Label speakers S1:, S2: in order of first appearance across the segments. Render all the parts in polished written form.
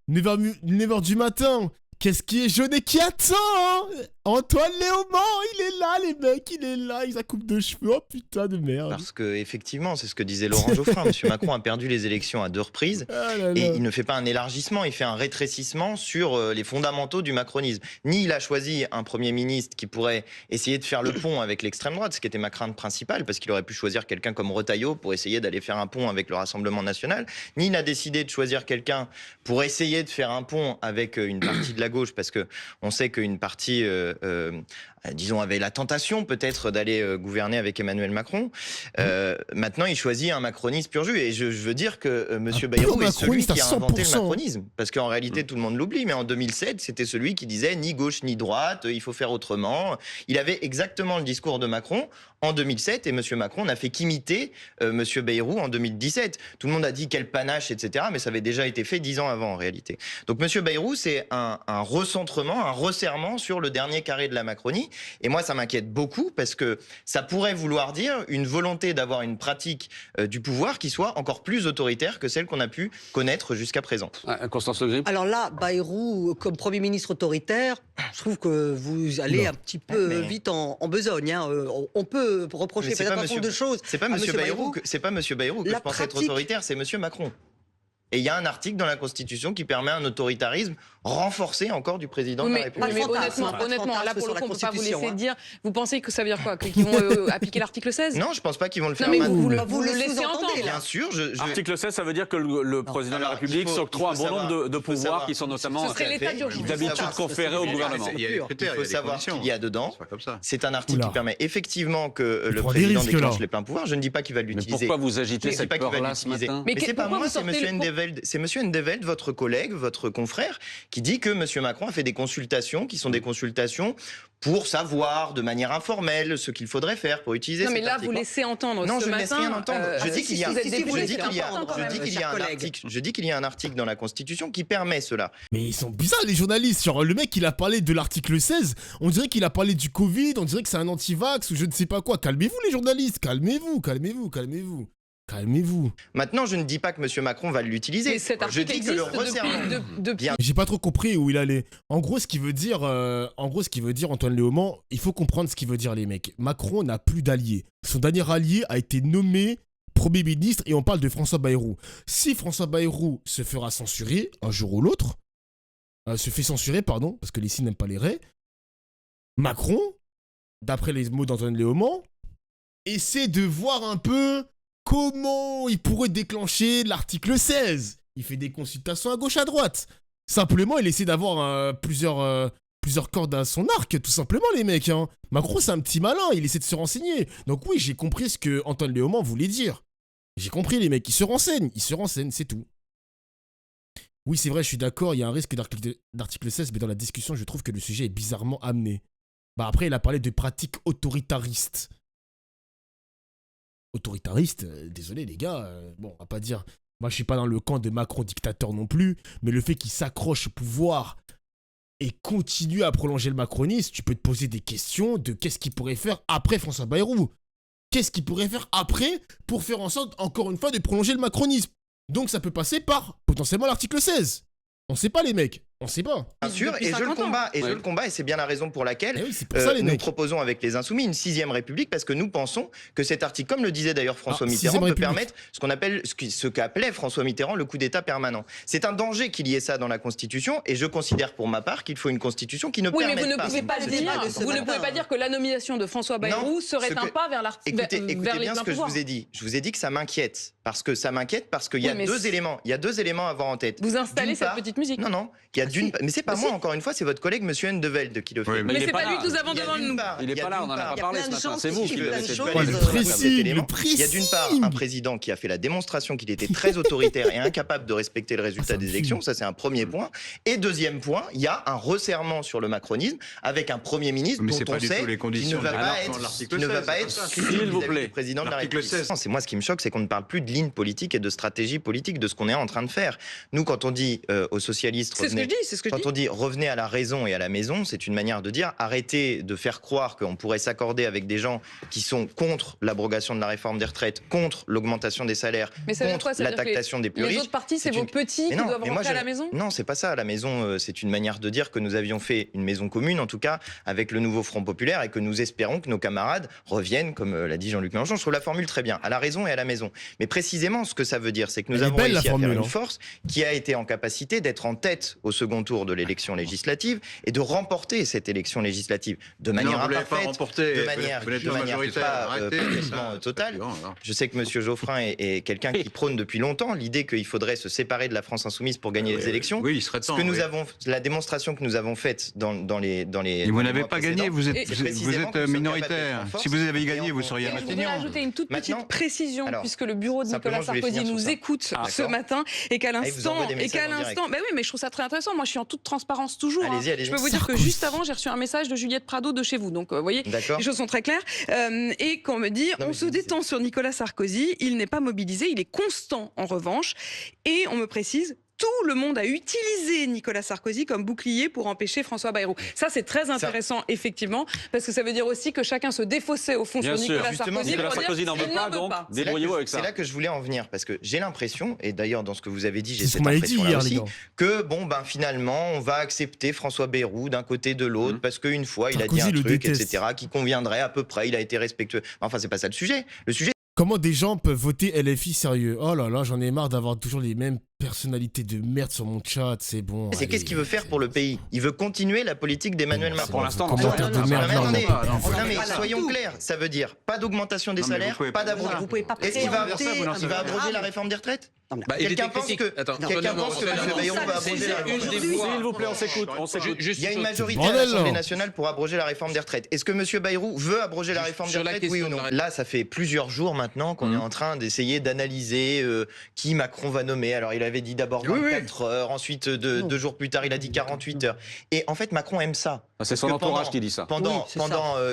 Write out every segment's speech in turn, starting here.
S1: 9 heures du matin. Qu'est-ce qui est jaune et qui attend hein? Antoine Léaumont, il est là, les mecs, il est là, il a sa coupe de cheveux, oh putain de merde.
S2: Parce que effectivement, c'est ce que disait Laurent Geoffrin. Monsieur Macron a perdu les élections à 2 reprises et il ne fait pas un élargissement, il fait un rétrécissement sur les fondamentaux du macronisme. Ni il a choisi un Premier ministre qui pourrait essayer de faire le pont avec l'extrême droite, ce qui était ma crainte principale, parce qu'il aurait pu choisir quelqu'un comme Retailleau pour essayer d'aller faire un pont avec le Rassemblement national. Ni il a décidé de choisir quelqu'un pour essayer de faire un pont avec une partie de la gauche, parce que on sait qu'une partie, disons, avait la tentation peut-être d'aller gouverner avec Emmanuel Macron. Maintenant, il choisit un macroniste pur jus. Et je veux dire que Monsieur Bayrou est celui qui a inventé le macronisme. Parce qu'en réalité, tout le monde l'oublie, mais en 2007, c'était celui qui disait ni gauche ni droite, il faut faire autrement. Il avait exactement le discours de Macron en 2007 et Monsieur Macron n'a fait qu'imiter Monsieur Bayrou en 2017. Tout le monde a dit quel panache, etc. Mais ça avait déjà été fait 10 ans avant en réalité. Donc Monsieur Bayrou, c'est un recentrement, un resserrement sur le dernier carré de la Macronie. Et moi, ça m'inquiète beaucoup parce que ça pourrait vouloir dire une volonté d'avoir une pratique du pouvoir qui soit encore plus autoritaire que celle qu'on a pu connaître jusqu'à présent.
S3: Constance Le Grip.
S4: Alors là, Bayrou, comme Premier ministre autoritaire, je trouve que vous allez un petit peu vite en besogne. Hein. On peut reprocher peut-être un certain de choses.
S2: C'est pas Monsieur Bayrou que je pense être autoritaire, c'est Monsieur Macron. Et il y a un article dans la Constitution qui permet un autoritarisme renforcé encore du président de la République.
S5: Mais honnêtement, là pour le coup, on ne peut pas vous laisser dire. Vous pensez que ça veut dire quoi? Qu'ils vont appliquer l'article 16?
S2: Non, je ne pense pas qu'ils vont le faire.
S5: Non, mais
S2: maintenant.
S5: vous le laissez entendre.
S2: Bien sûr.
S3: Article 16, ça veut dire que le président de la République s'octroie un bon nombre de pouvoirs qui sont notamment d'habitude conférés au gouvernement.
S2: Il faut savoir ce qu'il y a dedans. C'est un article qui permet effectivement que le président déclenche les pleins pouvoirs. Je ne dis pas qu'il va l'utiliser.
S3: Pourquoi vous agitez cette peur-là ce matin?
S2: Mais c'est pas moi, c'est Monsieur Ndevelde. C'est Monsieur Ndevelde, votre collègue, votre confrère, qui dit que Monsieur Macron a fait des consultations qui sont des consultations pour savoir de manière informelle ce qu'il faudrait faire pour utiliser cet article.
S5: Non, mais là, vous laissez entendre
S2: non,
S5: ce matin...
S2: Non, je ne laisse rien entendre. Je dis qu'il y a un article dans la Constitution qui permet cela.
S1: Mais ils sont bizarres, les journalistes. Genre, le mec, il a parlé de l'article 16. On dirait qu'il a parlé du Covid. On dirait que c'est un anti-vax ou je ne sais pas quoi. Calmez-vous, les journalistes. Calmez-vous.
S2: Maintenant, je ne dis pas que M. Macron va l'utiliser. Je dis que le resserrement...
S1: J'ai pas trop compris où il allait. En gros, ce qu'il veut dire, Antoine Léaumont, il faut comprendre ce qu'il veut dire, les mecs. Macron n'a plus d'alliés. Son dernier allié a été nommé Premier ministre et on parle de François Bayrou. Si François Bayrou se fera censurer un jour ou l'autre, se fait censurer, pardon, parce que les signes n'aiment pas les raies, Macron, d'après les mots d'Antoine Léaumont, essaie de voir un peu comment il pourrait déclencher l'article 16. Il fait des consultations à gauche, à droite. Simplement, il essaie d'avoir plusieurs cordes à son arc, tout simplement, les mecs. Hein. Macron, c'est un petit malin, il essaie de se renseigner. Donc oui, j'ai compris ce que Antoine Léaumont voulait dire. J'ai compris, les mecs, ils se renseignent, c'est tout. Oui, c'est vrai, je suis d'accord, il y a un risque d'article 16, mais dans la discussion, je trouve que le sujet est bizarrement amené. Bah après, il a parlé de pratiques autoritaristes. Autoritariste, désolé les gars, bon, on va pas dire, moi je suis pas dans le camp de Macron dictateur non plus, mais le fait qu'il s'accroche au pouvoir et continue à prolonger le macronisme, tu peux te poser des questions de qu'est-ce qu'il pourrait faire après François Bayrou. Qu'est-ce qu'il pourrait faire après pour faire en sorte, encore une fois, de prolonger le macronisme. Donc ça peut passer par, potentiellement, l'article 16. On sait pas les mecs, on sait pas.
S2: Bien sûr, et je le combats, et c'est bien la raison pour laquelle nous proposons avec les Insoumis une 6ème République, parce que nous pensons que cet article, comme le disait d'ailleurs François Mitterrand, peut permettre ce qu'appelait François Mitterrand le coup d'État permanent. C'est un danger qu'il y ait ça dans la Constitution, et je considère pour ma part qu'il faut une Constitution qui ne permette pas...
S5: Oui, mais vous ne pouvez pas dire que la nomination de François Bayrou serait un pas vers l'article.
S2: Écoutez bien ce que je vous ai dit. Je vous ai dit que ça m'inquiète, parce qu'il y a deux éléments. Il y a deux éléments à avoir en tête.
S5: Vous installez cette petite musique.
S2: Non. Mais c'est pas moi, encore une fois, c'est votre collègue Monsieur Ndevelde qui le fait.
S5: Mais c'est pas lui que nous avons devant nous.
S3: Il est pas là, on en a pas parlé ce matin. C'est vous qui le laissez.
S2: Il y a d'une part un président qui a fait la démonstration qu'il était très autoritaire et incapable de respecter le résultat des élections. Ça, c'est un premier point. Et deuxième point, il y a un resserrement sur le macronisme avec un Premier ministre dont on sait qu'il ne va pas être
S3: s'il vous plaît,
S2: président de la République. C'est moi, ce qui me choque, c'est qu'on ne parle plus de ligne politique et de stratégie politique, de ce qu'on est en train de faire. Nous, quand on dit aux socialistes,
S5: c'est ce que je dis, c'est ce que je dis.
S2: Quand on dit revenez à la raison et à la maison, c'est une manière de dire arrêtez de faire croire qu'on pourrait s'accorder avec des gens qui sont contre l'abrogation de la réforme des retraites, contre l'augmentation des salaires, contre la taxation des plus riches.
S5: Les autres partis, c'est vos petits qui doivent rentrer à la maison?
S2: Non, c'est pas ça. La maison, c'est une manière de dire que nous avions fait une maison commune, en tout cas, avec le nouveau Front Populaire, et que nous espérons que nos camarades reviennent, comme l'a dit Jean-Luc Mélenchon. Je trouve la formule très bien, à la raison et à la maison. Mais précisément, ce que ça veut dire, c'est que nous avons réussi à faire une force qui a été en capacité d'être en tête au second tour de l'élection législative et de remporter cette élection législative de manière imparfaite, de manière pas complètement totale. Je sais que M. Geoffrin est quelqu'un qui prône depuis longtemps l'idée qu'il faudrait se séparer de la France insoumise pour gagner les élections.
S6: Oui, il serait temps.
S2: La démonstration que nous avons faite dans les
S6: et vous n'avez pas gagné, vous êtes minoritaire. Si vous avez gagné, vous seriez à Matignon.
S5: Je voudrais ajouter une toute petite précision, puisque le bureau de Nicolas Sarkozy nous écoute ce matin, et qu'à l'instant, bah oui, mais je trouve ça très intéressant. Moi, je suis en toute transparence toujours. Je peux vous dire que juste avant, j'ai reçu un message de Juliette Prado de chez vous. Donc, vous voyez, les choses sont très claires. Et qu'on me dit, on se détend sur Nicolas Sarkozy, il n'est pas mobilisé, il est constant en revanche. Et on me précise, tout le monde a utilisé Nicolas Sarkozy comme bouclier pour empêcher François Bayrou. Ça, c'est très intéressant, effectivement, parce que ça veut dire aussi que chacun se défaussait au fond sur Nicolas Sarkozy.
S3: Nicolas Sarkozy n'en veut pas, donc débrouillez-vous avec ça.
S2: C'est là que je voulais en venir, parce que j'ai l'impression, et d'ailleurs dans ce que vous avez dit, j'ai cette impression-là aussi, que finalement, on va accepter François Bayrou d'un côté de l'autre, parce qu'une fois, il a dit un truc, etc., qui conviendrait à peu près, il a été respectueux. Enfin, c'est pas ça le sujet. Le sujet.
S1: Comment des gens peuvent voter LFI sérieux? Oh là là, j'en ai marre d'avoir toujours les mêmes personnalités de merde sur mon chat, c'est bon.
S2: C'est qu'est-ce qu'il veut faire pour le pays? Il veut continuer la politique d'Emmanuel Macron.
S3: Pour l'instant,
S2: mais soyons clairs, ça veut dire pas d'augmentation des salaires, pas d'abrogation. Est-ce qu'il va abroger la réforme des retraites? Quelqu'un pense que M. Bayrou va abroger la réforme des retraites?
S3: S'il vous plaît, on s'écoute.
S2: Il y a une majorité à l'Assemblée nationale pour abroger la réforme des retraites. Est-ce que M. Bayrou veut abroger la réforme des retraites, oui ou non? Là, ça fait plusieurs jours maintenant qu'on est en train d'essayer d'analyser qui Macron va nommer. Alors, il avait dit d'abord 24 heures, ensuite 2 jours plus tard, il a dit 48 heures. Et en fait, Macron aime ça.
S3: C'est son entourage qui dit ça.
S2: Pendant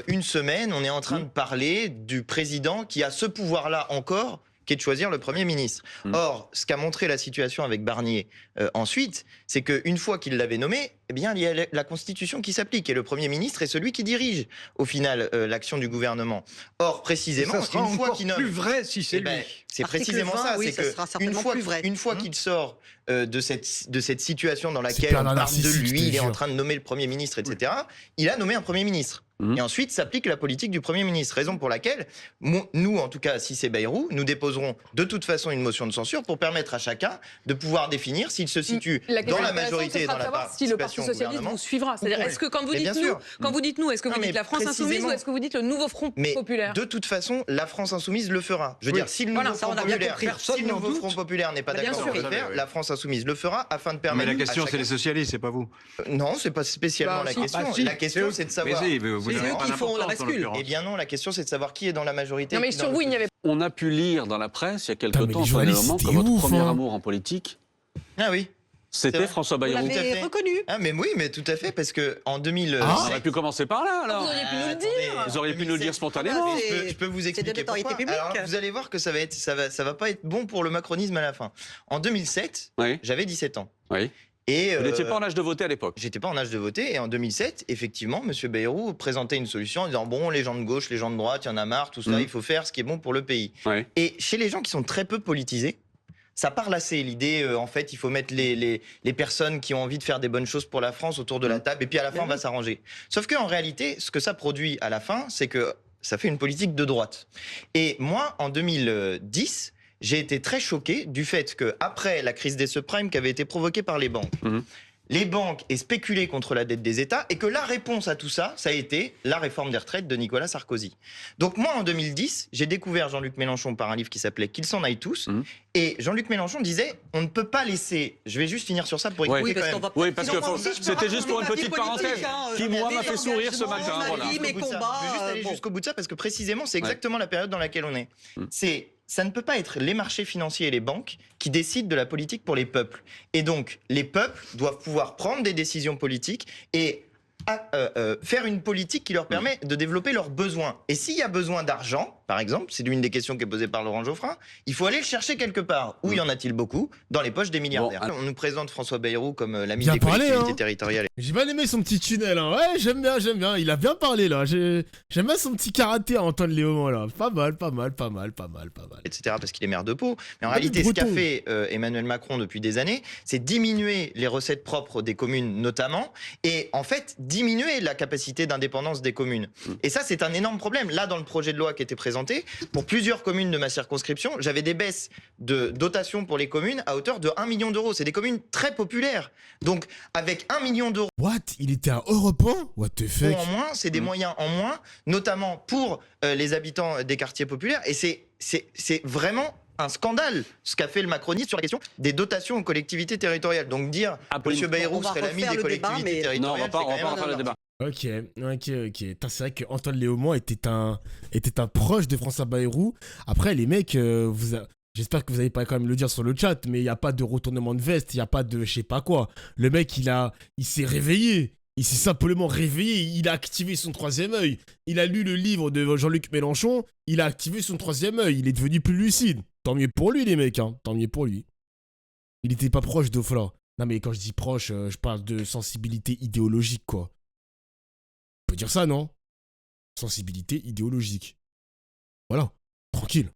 S2: une semaine, on est en train de parler du président qui a ce pouvoir-là encore, qui est de choisir le Premier ministre. Or, ce qu'a montré la situation avec Barnier ensuite, c'est qu'une fois qu'il l'avait nommé, eh bien, il y a la Constitution qui s'applique et le Premier ministre est celui qui dirige, au final, l'action du gouvernement. Or, précisément, une fois qu'il nomme...
S6: plus vrai si c'est lui.
S2: C'est précisément ça, c'est qu'une fois qu'il sort de cette situation dans laquelle on parle de lui, il est en train de nommer le Premier ministre, etc., il a nommé un Premier ministre. Et ensuite s'applique la politique du Premier ministre. Raison pour laquelle, nous, en tout cas, si c'est Bayrou, nous déposerons de toute façon une motion de censure pour permettre à chacun de pouvoir définir s'il se situe dans la majorité et dans la participation
S5: si le Parti socialiste vous suivra. C'est-à-dire, est-ce que quand vous dites nous, est-ce que vous dites la France insoumise ou est-ce que vous dites le nouveau Front populaire?
S2: De toute façon, la France insoumise le fera. Je veux dire, si le nouveau Front populaire n'est pas d'accord avec le faire, la France insoumise le fera afin de permettre.
S6: Mais la question, c'est les socialistes, c'est pas vous.
S2: Non, c'est pas spécialement la question. La question, c'est de savoir.
S4: C'est eux qui font la bascule.
S2: Eh bien non, la question c'est de savoir qui est dans la majorité.
S5: Non mais sur vous, il n'y avait.
S3: On a pu lire dans la presse il y a quelque temps, que votre premier amour en politique.
S2: Ah oui.
S3: C'était François Bayrou.
S4: Vous l'avez reconnu.
S2: Ah mais oui, mais tout à fait, parce que en 2000.
S3: On aurait pu commencer par là, alors.
S5: Vous auriez pu nous le dire.
S3: Vous auriez pu nous le dire spontanément.
S2: Je peux vous expliquer pourquoi. Alors, vous allez voir que ça va pas être bon pour le macronisme à la fin. En 2007, j'avais 17 ans.
S3: Oui.
S2: Et
S3: vous n'étiez pas en âge de voter à l'époque.
S2: J'étais pas en âge de voter. Et en 2007, effectivement, M. Bayrou présentait une solution en disant bon, les gens de gauche, les gens de droite, il y en a marre, tout ça, il faut faire ce qui est bon pour le pays. Et chez les gens qui sont très peu politisés, ça parle assez, l'idée, en fait, il faut mettre les personnes qui ont envie de faire des bonnes choses pour la France autour de la table, et puis à la fin, on va s'arranger. Sauf qu'en réalité, ce que ça produit à la fin, c'est que ça fait une politique de droite. Et moi, en 2010, j'ai été très choqué du fait qu'après la crise des subprimes qui avait été provoquée par les banques, les banques aient spéculé contre la dette des États et que la réponse à tout ça, ça a été la réforme des retraites de Nicolas Sarkozy. Donc moi, en 2010, j'ai découvert Jean-Luc Mélenchon par un livre qui s'appelait « Qu'ils s'en aillent tous ». Et Jean-Luc Mélenchon disait « On ne peut pas laisser… » Je vais juste finir sur ça pour expliquer quand même.
S3: Oui, parce que c'était juste pour une petite parenthèse qui, moi, m'a fait sourire ce matin.
S2: Je vais juste aller jusqu'au bout de ça parce que précisément, c'est exactement la période dans laquelle on est. Ça ne peut pas être les marchés financiers et les banques qui décident de la politique pour les peuples. Et donc, les peuples doivent pouvoir prendre des décisions politiques et à faire une politique qui leur permet de développer leurs besoins. Et s'il y a besoin d'argent, par exemple, c'est l'une des questions qui est posée par Laurent Geoffrin, il faut aller le chercher quelque part. Où y en a-t-il beaucoup? Dans les poches des milliardaires. On nous présente François Bayrou comme l'ami des collectivités territoriales.
S1: J'ai bien aimé son petit tunnel, hein. Ouais, j'aime bien. Il a bien parlé, là. J'aime bien son petit karaté à Antoine Léaumont, là. Pas mal.
S2: Etc. Parce qu'il est maire de Pau. Mais en réalité, ce qu'a fait Emmanuel Macron depuis des années, c'est diminuer les recettes propres des communes, notamment, et en fait, diminuer la capacité d'indépendance des communes. Et ça, c'est un énorme problème. Là, dans le projet de loi qui était présenté, pour plusieurs communes de ma circonscription, j'avais des baisses de dotation pour les communes à hauteur de 1 million d'euros. C'est des communes très populaires. Donc, avec 1 million d'euros...
S1: What? Il était à Europe 1? What the fuck?
S2: En moins, c'est des moyens en moins, notamment pour les habitants des quartiers populaires. Et c'est vraiment un scandale ce qu'a fait le macronisme sur la question des dotations aux collectivités territoriales. Donc dire M. Bayrou serait l'ami des collectivités territoriales,
S3: non, on va pas refaire le débat.
S1: Ok. C'est vrai qu'Antoine Léaumont était un proche de François Bayrou. Après, les mecs, j'espère que vous n'allez pas quand même le dire sur le chat, mais il n'y a pas de retournement de veste, il n'y a pas de je sais pas quoi. Le mec, il s'est réveillé. Il s'est simplement réveillé, il a activé son troisième œil. Il a lu le livre de Jean-Luc Mélenchon, il a activé son troisième œil, il est devenu plus lucide. Tant mieux pour lui, les mecs, hein. Tant mieux pour lui. Il n'était pas proche d'Ofla. Non mais quand je dis proche, je parle de sensibilité idéologique, quoi. On peut dire ça, non? Sensibilité idéologique. Voilà, tranquille.